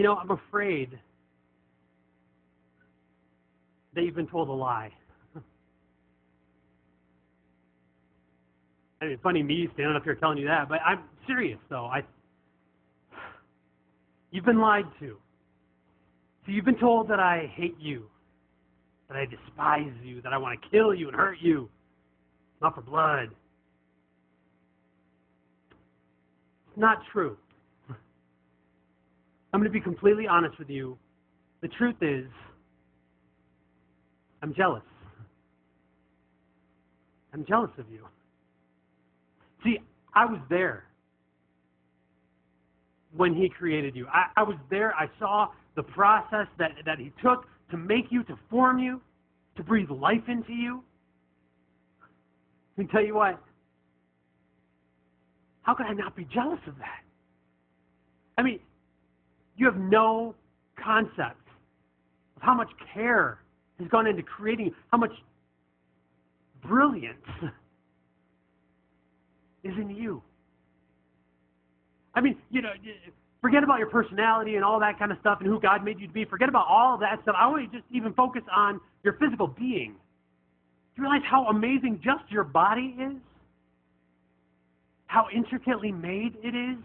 I'm afraid that you've been told a lie. I mean, it's funny me standing up here telling you that, but I'm serious, though. You've been lied to. So you've been told that I hate you, that I despise you, that I want to kill you and hurt you, not for blood. It's not true. I'm going to be completely honest with you. The truth is, I'm jealous. I'm jealous of you. See, I was there when he created you. I was there. I saw the process that he took to make you, to form you, to breathe life into you. Let me tell you what. How could I not be jealous of that? I mean, you have no concept of how much care has gone into creating you, how much brilliance is in you. I mean, forget about your personality and all that kind of stuff and who God made you to be. Forget about all of that stuff. I want you to just even focus on your physical being. Do you realize how amazing just your body is? How intricately made it is?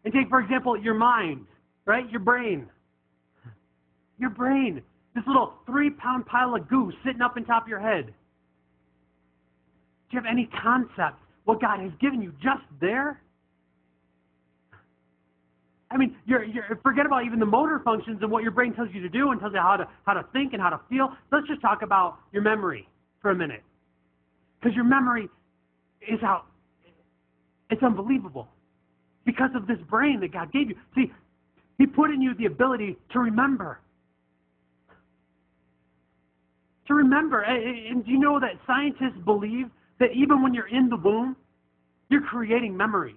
And take, for example, your mind, right? Your brain. Your brain. This little 3-pound pile of goo sitting up on top of your head. Do you have any concept what God has given you just there? I mean, forget about even the motor functions and what your brain tells you to do and tells you how to think and how to feel. Let's just talk about your memory for a minute. Because your memory is it's unbelievable. Because of this brain that God gave you. See, he put in you the ability to remember. To remember. And do you know that scientists believe that even when you're in the womb, you're creating memories?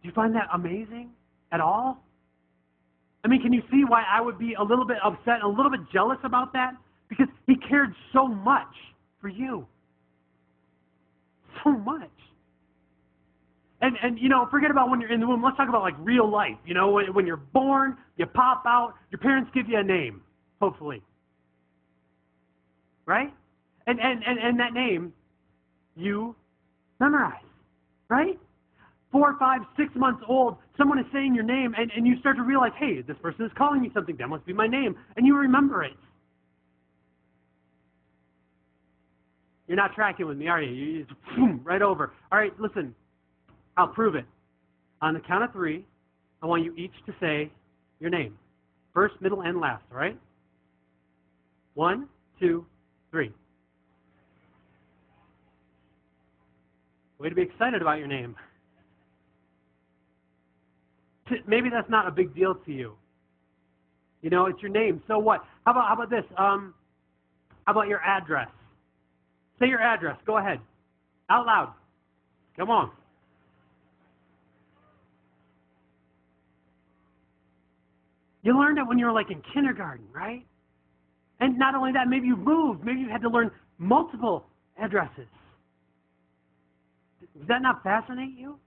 Do you find that amazing at all? I mean, can you see why I would be a little bit upset and a little bit jealous about that? Because he cared so much for you. So much. And forget about when you're in the womb. Let's talk about like real life. When you're born, you pop out, your parents give you a name, hopefully. Right? And that name, you memorize. Right? 4, 5, 6 months old, someone is saying your name, and you start to realize, hey, this person is calling me something. That must be my name. And you remember it. You're not tracking with me, are you? You just, boom, right over. All right, listen. I'll prove it. On the count of 3, I want you each to say your name. First, middle, and last, all right? 1, 2, 3. Way to be excited about your name. Maybe that's not a big deal to you. It's your name. So what? How about this? How about your address? Say your address. Go ahead. Out loud. Come on. You learned it when you were like in kindergarten, right? And not only that, maybe you moved. Maybe you had to learn multiple addresses. Does that not fascinate you?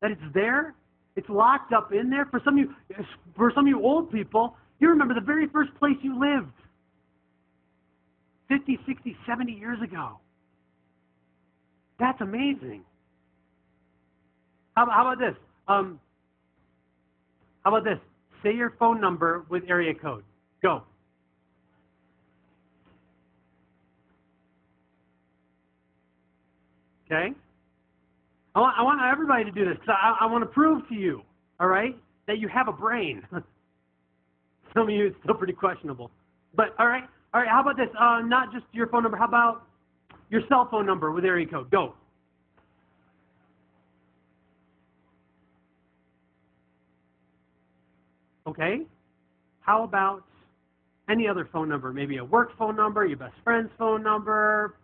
That it's there? It's locked up in there? For some of you old people, you remember the very first place you lived. 50, 60, 70 years ago. That's amazing. How about this? How about this? Say your phone number with area code. Go. Okay? I want everybody to do this because I want to prove to you, all right, that you have a brain. Some of you, it's still pretty questionable. But, all right, how about this? Not just your phone number. How about your cell phone number with area code? Go. Okay. How about any other phone number? Maybe a work phone number, your best friend's phone number.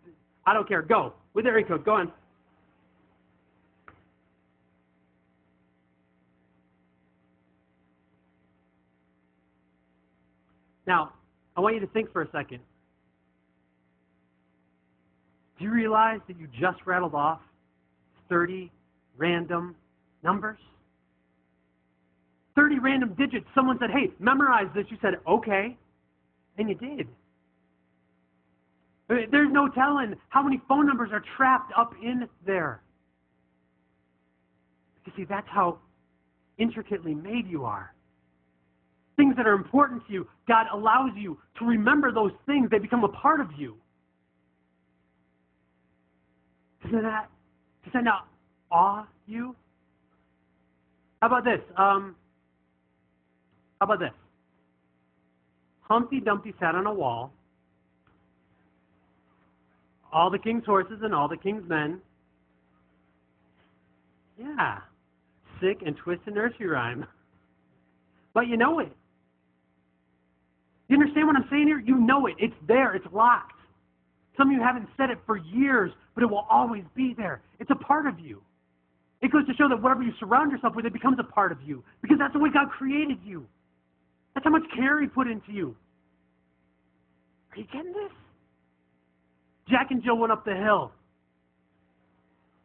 I don't care. Go. With area code. Go on. Now, I want you to think for a second. Do you realize that you just rattled off 31 random numbers. 30 random digits. Someone said, hey, memorize this. You said, okay. And you did. There's no telling how many phone numbers are trapped up in there. You see, that's how intricately made you are. Things that are important to you, God allows you to remember those things. They become a part of you. Does that not awe you? How about this? Humpty Dumpty sat on a wall. All the king's horses and all the king's men. Yeah. Sick and twisted nursery rhyme. But you know it. You understand what I'm saying here? You know it. It's there. It's locked. Some of you haven't said it for years, but it will always be there. It's a part of you. It goes to show that whatever you surround yourself with, it becomes a part of you. Because that's the way God created you. That's how much care He put into you. Are you getting this? Jack and Jill went up the hill.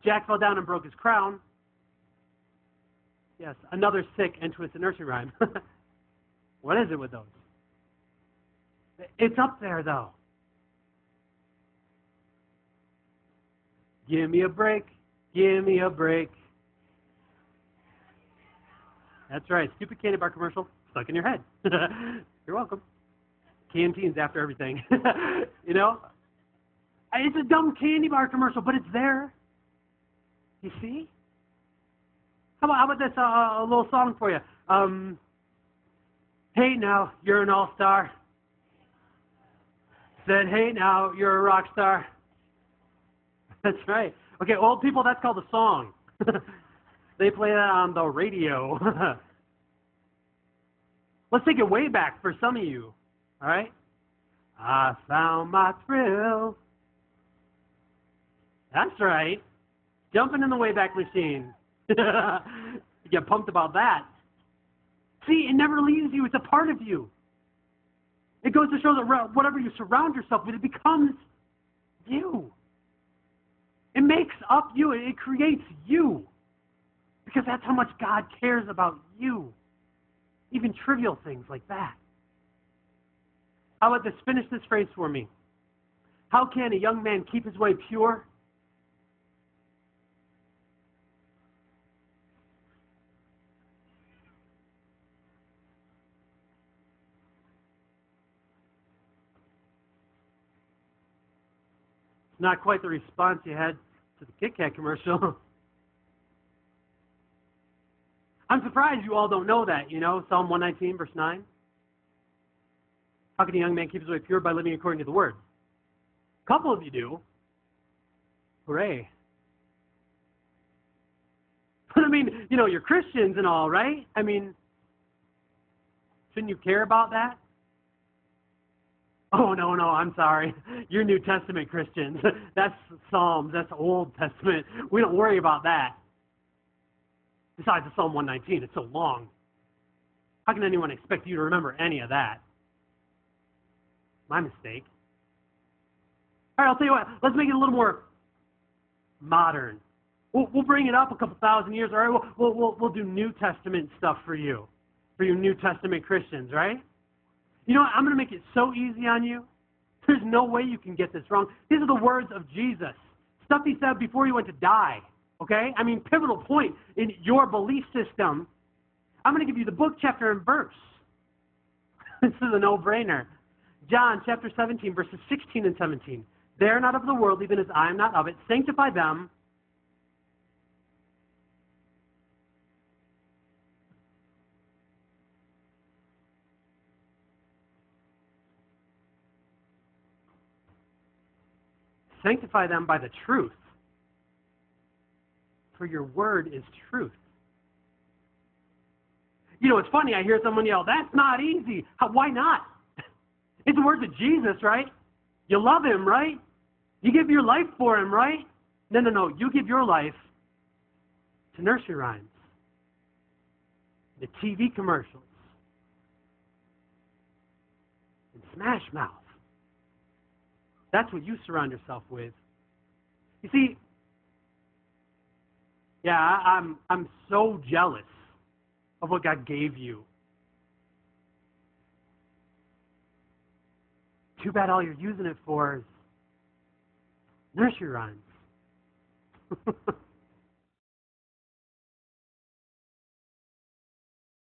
Jack fell down and broke his crown. Yes, another sick and twisted nursery rhyme. What is it with those? It's up there, though. Give me a break. Give me a break. That's right. Stupid candy bar commercial stuck in your head. You're welcome. Canteens after everything. You know? It's a dumb candy bar commercial, but it's there. You see? How about this, a little song for you? Hey now, you're an all-star. Said, hey now, you're a rock star. That's right. Okay, old people, that's called a song. They play that on the radio. Let's take it way back for some of you. All right? I found my thrill. That's right. Jumping in the Wayback Machine. You get pumped about that. See, it never leaves you. It's a part of you. It goes to show that whatever you surround yourself with, it becomes you. It makes up you. It creates you. Because that's how much God cares about you. Even trivial things like that. How about this? Finish this phrase for me. How can a young man keep his way pure? Not quite the response you had to the Kit Kat commercial. I'm surprised you all don't know that, you know, Psalm 119, verse 9. How can a young man keep his way pure? By living according to the Word. A couple of you do. Hooray. But I mean, you know, you're Christians and all, right? I mean, shouldn't you care about that? Oh, no, I'm sorry. You're New Testament Christians. That's Psalms. That's Old Testament. We don't worry about that. Besides the Psalm 119, it's so long. How can anyone expect you to remember any of that? My mistake. All right, I'll tell you what. Let's make it a little more modern. We'll bring it up a couple thousand years. All right, we'll do New Testament stuff for you New Testament Christians, right? You know what? I'm going to make it so easy on you. There's no way you can get this wrong. These are the words of Jesus. Stuff He said before He went to die. Okay? I mean, pivotal point in your belief system. I'm going to give you the book, chapter, and verse. This is a no-brainer. John chapter 17, verses 16 and 17. They are not of the world, even as I am not of it. Sanctify them. Sanctify them by the truth. For your word is truth. You know, it's funny, I hear someone yell, that's not easy. Why not? It's the words of Jesus, right? You love Him, right? You give your life for Him, right? No. You give your life to nursery rhymes, the TV commercials, and Smash Mouth. That's what you surround yourself with. You see, Yeah, I'm so jealous of what God gave you. Too bad all you're using it for is nursery rhymes.